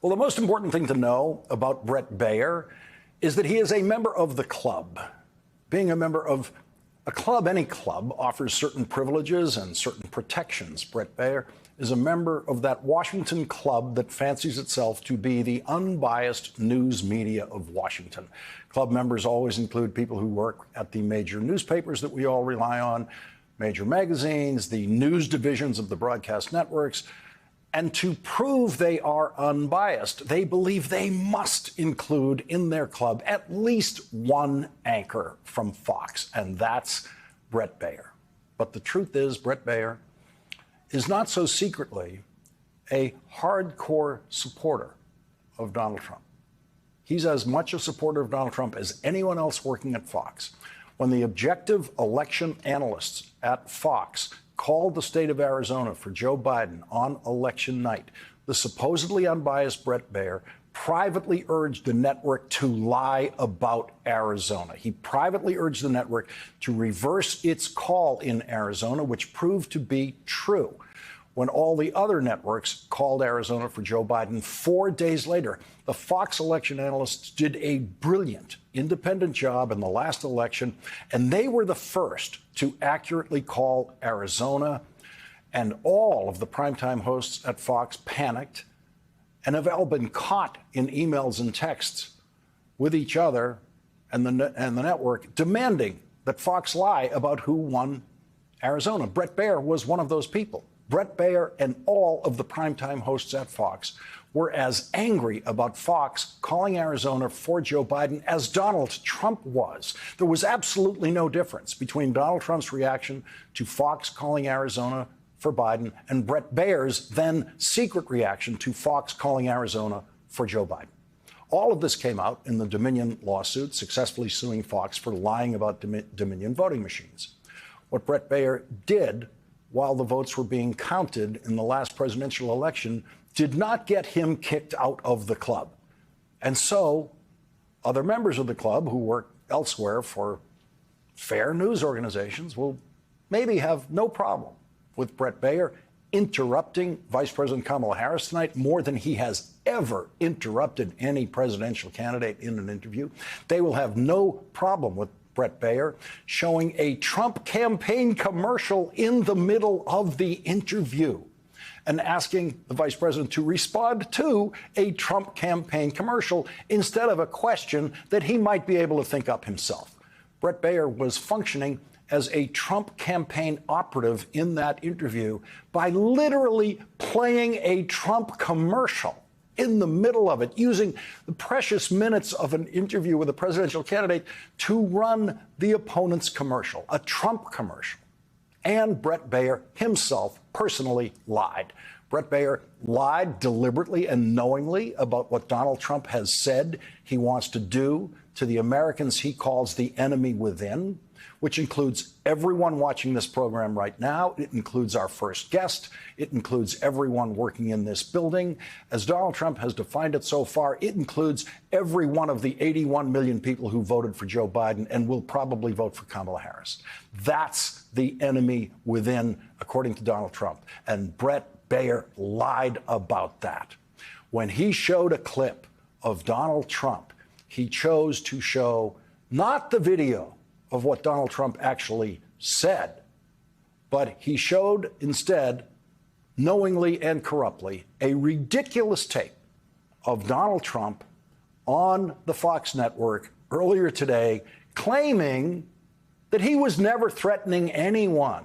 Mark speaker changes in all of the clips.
Speaker 1: Well, the most important thing to know about Bret Baier is that he is a member of the club. Being a member of a club, any club, offers certain privileges and certain protections. Bret Baier is a member of that Washington club that fancies itself to be the unbiased news media of Washington. Club members always include people who work at the major newspapers that we all rely on, major magazines, the news divisions of the broadcast networks. And to prove they are unbiased, they believe they must include in their club at least one anchor from Fox, and that's Bret Baier. But the truth is, Bret Baier is not so secretly a hardcore supporter of Donald Trump. He's as much a supporter of Donald Trump as anyone else working at Fox. When the objective election analysts at Fox called the state of Arizona for Joe Biden on election night, the supposedly unbiased Bret Baier privately urged the network to lie about Arizona. He privately urged the network to reverse its call in Arizona, which proved to be true. When all the other networks called Arizona for Joe Biden 4 days later, the Fox election analysts did a brilliant independent job in the last election, and they were the first to accurately call Arizona. And all of the primetime hosts at Fox panicked and have all been caught in emails and texts with each other and the network demanding that Fox lie about who won Arizona. Bret Baier was one of those people. Bret Baier and all of the primetime hosts at Fox were as angry about Fox calling Arizona for Joe Biden as Donald Trump was. There was absolutely no difference between Donald Trump's reaction to Fox calling Arizona for Biden and Bret Baier's then secret reaction to Fox calling Arizona for Joe Biden. All of this came out in the Dominion lawsuit, successfully suing Fox for lying about Dominion voting machines. What Bret Baier did while the votes were being counted in the last presidential election did not get him kicked out of the club. And so other members of the club who work elsewhere for fair news organizations will maybe have no problem with Bret Baier interrupting Vice President Kamala Harris tonight more than he has ever interrupted any presidential candidate in an interview. They will have no problem with Bret Baier showing a Trump campaign commercial in the middle of the interview and asking the vice president to respond to a Trump campaign commercial instead of a question that he might be able to think up himself. Bret Baier was functioning as a Trump campaign operative in that interview by literally playing a Trump commercial in the middle of it, using the precious minutes of an interview with a presidential candidate to run the opponent's commercial, a Trump commercial. And Bret Baier himself personally lied. Bret Baier lied deliberately and knowingly about what Donald Trump has said he wants to do to the Americans he calls the enemy within, which includes everyone watching this program right now. It includes our first guest. It includes everyone working in this building. As Donald Trump has defined it so far, it includes every one of the 81 million people who voted for Joe Biden and will probably vote for Kamala Harris. That's the enemy within, according to Donald Trump. And Bret Baier lied about that. When he showed a clip of Donald Trump, he chose to show not the video of what Donald Trump actually said, but he showed instead, knowingly and corruptly, a ridiculous tape of Donald Trump on the Fox network earlier today, claiming that he was never threatening anyone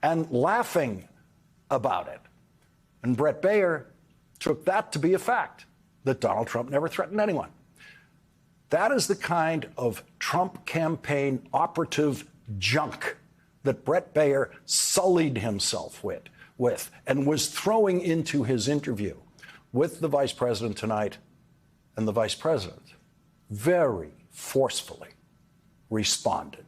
Speaker 1: and laughing about it. And Bret Baier took that to be a fact, that Donald Trump never threatened anyone. That is the kind of Trump campaign operative junk that Bret Baier sullied himself with and was throwing into his interview with the vice president tonight. And the vice president very forcefully responded.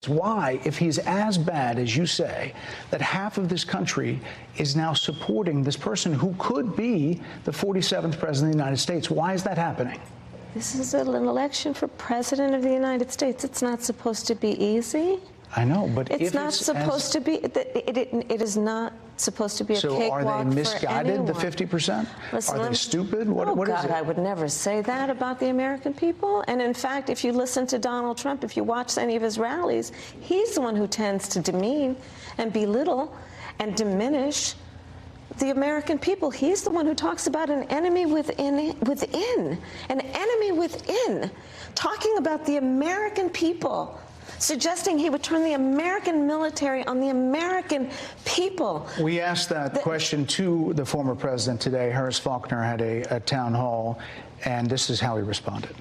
Speaker 2: Why, if he's as bad as you say, that half of this country is now supporting this person who could be the 47th president of the United States? Why is that happening?
Speaker 3: This is an election for president of the United States. It's not supposed to be easy.
Speaker 2: I know, but
Speaker 3: it's not supposed to be. It is not supposed to be a
Speaker 2: So
Speaker 3: cakewalk
Speaker 2: are they misguided,
Speaker 3: for
Speaker 2: the
Speaker 3: anyone.
Speaker 2: 50%?
Speaker 3: Listen,
Speaker 2: Are they stupid? What
Speaker 3: oh,
Speaker 2: is
Speaker 3: God,
Speaker 2: it?
Speaker 3: I would never say that about the American people. And in fact, if you listen to Donald Trump, if you watch any of his rallies, he's the one who tends to demean and belittle and diminish the American people. He's the one who talks about an enemy within, an enemy within, talking about the American people, suggesting he would turn the American military on the American people.
Speaker 2: We asked that question to the former president today. Harris Faulkner had a town hall, and this is how he responded.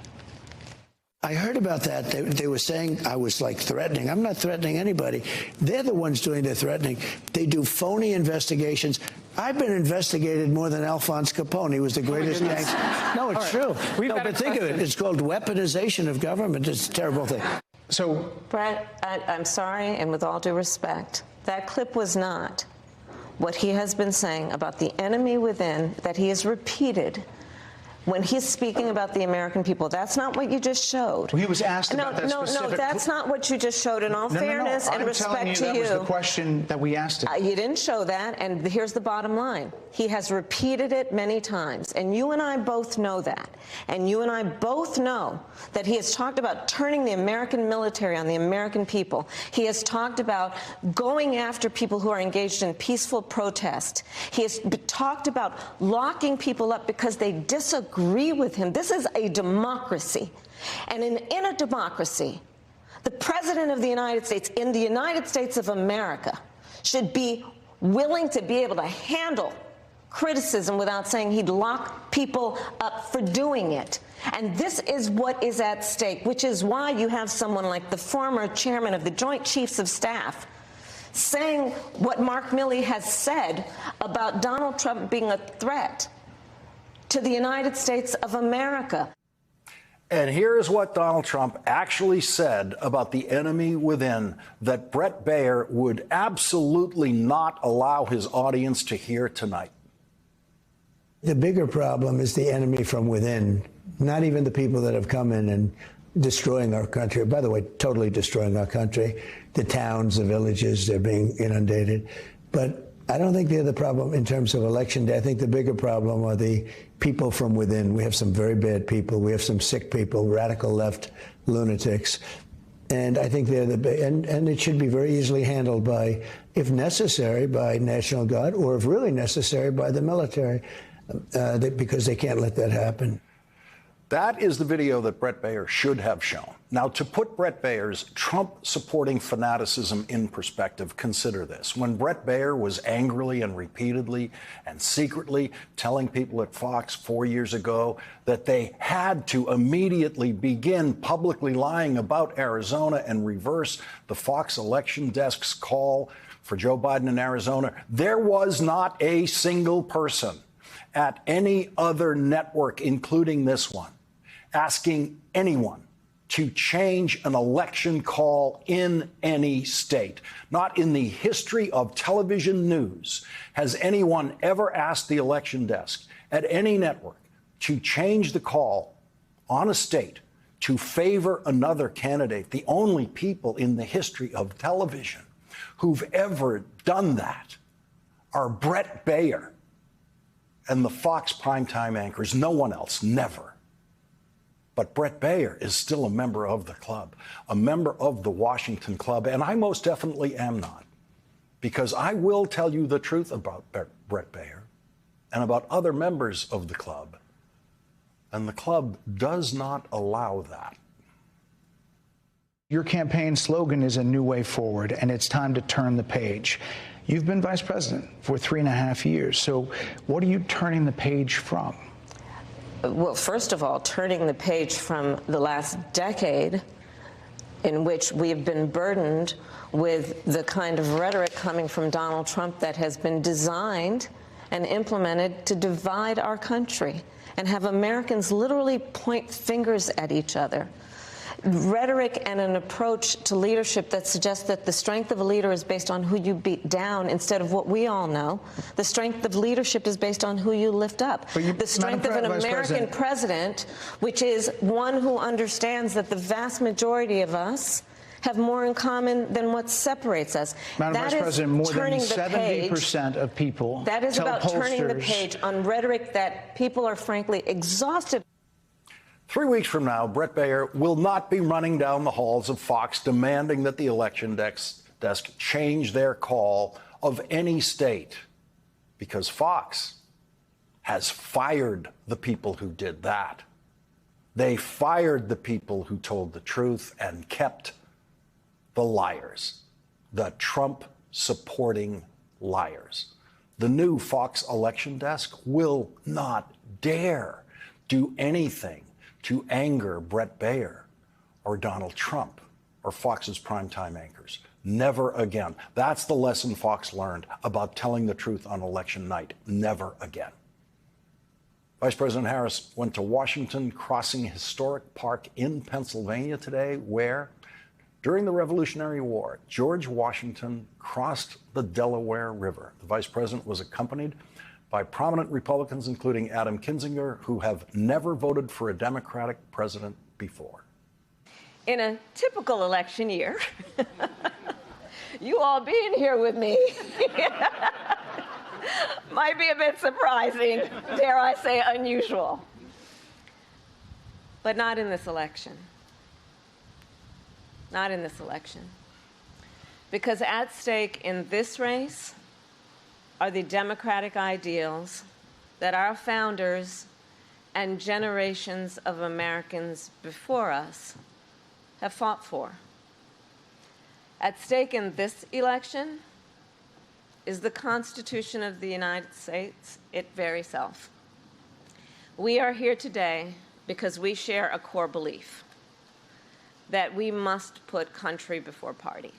Speaker 4: I heard about that. They were saying I was like threatening. I'm not threatening anybody. They're the ones doing the threatening. They do phony investigations. I've been investigated more than Alphonse Capone. He was the greatest gangster. No, it's true. No, but think of it. It's called weaponization of government. It's a terrible thing.
Speaker 2: So,
Speaker 3: Brett, I'm sorry, and with all due respect, that clip was not what he has been saying about the enemy within that he has repeated when he's speaking about the American people. That's not what you just showed.
Speaker 2: well, he was asked about that specific...
Speaker 3: No, that's not what you just showed. In all fairness and respect to you,
Speaker 2: that was the question that we asked him.
Speaker 3: You didn't show that, and here's the bottom line. He has repeated it many times, and you and I both know that. And you and I both know that he has talked about turning the American military on the American people. He has talked about going after people who are engaged in peaceful protest. He has talked about locking people up because they disagree with him. This is a democracy. And in a democracy, the President of the United States, in the United States of America, should be willing to be able to handle criticism without saying he'd lock people up for doing it. And this is what is at stake, which is why you have someone like the former chairman of the Joint Chiefs of Staff saying what Mark Milley has said about Donald Trump being a threat to the United States of America.
Speaker 1: And here's what Donald Trump actually said about the enemy within that Bret Baier would absolutely not allow his audience to hear tonight.
Speaker 4: The bigger problem is the enemy from within, not even the people that have come in and destroying our country. By the way, totally destroying our country. The towns, the villages, they're being inundated. But I don't think they're the problem in terms of election day. I think the bigger problem are the people from within. We have some very bad people. We have some sick people, radical left lunatics. And I think they're and it should be very easily handled by, if necessary, by National Guard, or if really necessary, by the military, because they can't let that happen.
Speaker 1: That is the video that Bret Baier should have shown. Now, to put Bret Baier's Trump-supporting fanaticism in perspective, consider this. When Bret Baier was angrily and repeatedly and secretly telling people at Fox 4 years ago that they had to immediately begin publicly lying about Arizona and reverse the Fox election desk's call for Joe Biden in Arizona, there was not a single person at any other network, including this one, asking anyone to change an election call in any state. Not in the history of television news has anyone ever asked the election desk at any network to change the call on a state to favor another candidate. The only people in the history of television who've ever done that are Bret Baier and the Fox primetime anchors. No one else, never. But Bret Baier is still a member of the club, a member of the Washington Club, and I most definitely am not, because I will tell you the truth about Bret Baier and about other members of the club, and the club does not allow that.
Speaker 2: Your campaign slogan is a new way forward, and it's time to turn the page. You've been vice president for 3.5 years, so what are you turning the page from?
Speaker 3: Well, first of all, turning the page from the last decade in which we have been burdened with the kind of rhetoric coming from Donald Trump that has been designed and implemented to divide our country and have Americans literally point fingers at each other. Rhetoric and an approach to leadership that suggests that the strength of a leader is based on who you beat down instead of what we all know. The strength of leadership is based on who you lift up. The strength of an American president, which is one who understands that the vast majority of us have more in common than what separates us.
Speaker 2: Madam
Speaker 3: That
Speaker 2: Vice
Speaker 3: is
Speaker 2: President, more than
Speaker 3: turning the
Speaker 2: 70% of people
Speaker 3: That is
Speaker 2: tell
Speaker 3: about turning the
Speaker 2: pollsters-
Speaker 3: page on rhetoric that people are frankly exhausted.
Speaker 1: 3 weeks from now, Bret Baier will not be running down the halls of Fox demanding that the election desk change their call of any state, because Fox has fired the people who did that. They fired the people who told the truth and kept the liars, the Trump-supporting liars. The new Fox election desk will not dare do anything to anger Bret Baier or Donald Trump or Fox's primetime anchors. Never again. That's the lesson Fox learned about telling the truth on election night. Never again. Vice President Harris went to Washington, crossing Historic Park in Pennsylvania today, where, during the Revolutionary War, George Washington crossed the Delaware River. The vice president was accompanied by prominent Republicans, including Adam Kinzinger, who have never voted for a Democratic president before.
Speaker 3: In a typical election year, you all being here with me might be a bit surprising, dare I say unusual. But not in this election. Not in this election. Because at stake in this race are the democratic ideals that our founders and generations of Americans before us have fought for. At stake in this election is the Constitution of the United States, its very self. We are here today because we share a core belief that we must put country before party.